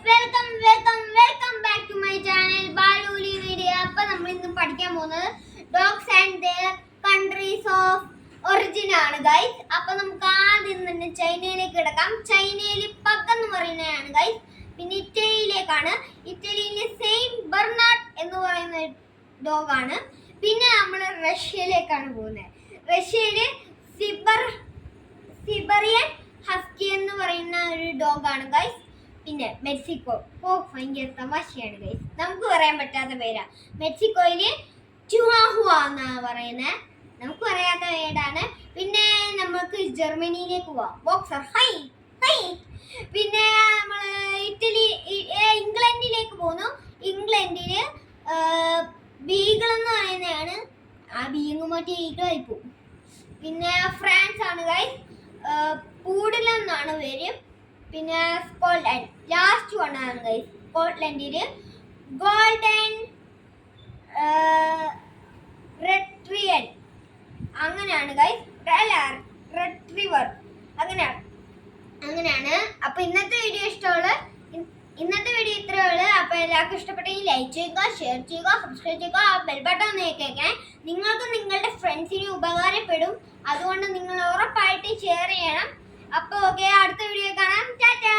Welcome back to my channel Baluli video. അപ്പോൾ നമ്മൾ ഇന്ന് പഠിക്കാൻ പോകുന്നത് dogs and their countries of origin ആണ് ഗൈസ്. അപ്പോൾ നമുക്ക് ആദ്യം തന്നെ ചൈനയിലേക്ക് കിടക്കാം. ചൈനയിൽ പഗ് എന്ന് പറയുന്നതാണ് ഗൈസ്. പിന്നെ ഇറ്റലിയിലേക്കാണ്. ഇറ്റലിയിൽ സെയിന്റ് ബെർണാർഡ് എന്ന് പറയുന്ന ഡോഗാണ്. പിന്നെ നമ്മൾ റഷ്യയിലേക്കാണ് പോകുന്നത്. റഷ്യയിൽ സിബറിയൻ ഹസ്കി എന്ന് പറയുന്ന ഒരു ഡോഗാണ് ഗൈസ്. പിന്നെ മെക്സിക്കോ. ഭയങ്കര തമാശയാണ് ഗൈസ്, നമുക്ക് പറയാൻ പറ്റാത്ത പേരാ. മെക്സിക്കോയില് ചുഹാഹുവ എന്നാണ് പറയുന്നത്, നമുക്ക് പറയാത്ത പേരാണ്. പിന്നെ നമുക്ക് ജർമ്മനിയിലേക്ക് പോവാം. Boxer high high. പിന്നെ നമ്മൾ ഇംഗ്ലണ്ടിലേക്ക് പോകുന്നു. ഇംഗ്ലണ്ടില് ബീഗിൾ എന്ന് പറയുന്നതാണ്. ആ ബീങ്ങ് മറ്റേ ഈഗിളായി പോകും. പിന്നെ ഫ്രാൻസ് ആണ് ഗൈസ്. പൂഡിൽ എന്നാണ് പേര്. പിന്നെ സ്കോട്ട്ലൻഡ് ലാസ്റ്റ് വൺ ആണ് ഗൈസ്. സ്കോട്ട്ലൻഡിൽ ഗോൾഡൻ റെട്രിയൻ അങ്ങനെയാണ് ഗൈസ്. റെട്രീവർ അങ്ങനെയാണ്. അപ്പൊ ഇന്നത്തെ വീഡിയോ ഇത്രയേ ഉള്ളൂ. അപ്പൊ എല്ലാവർക്കും ഇഷ്ടപ്പെട്ടെങ്കിൽ ലൈക്ക് ചെയ്യുക, ഷെയർ ചെയ്യുക, സബ്സ്ക്രൈബ് ചെയ്യുക, ആ ബെൽ ബട്ടൺ ഒന്ന് കേൾക്കാൻ. നിങ്ങൾക്ക് നിങ്ങളുടെ ഫ്രണ്ട്സിന് ഉപകാരപ്പെടും, അതുകൊണ്ട് നിങ്ങൾ ഉറപ്പായിട്ട് ഷെയർ ചെയ്യണം. അപ്പോൾ ഓക്കെ, അടുത്ത വീഡിയോ കാണാം. ടാറ്റാ.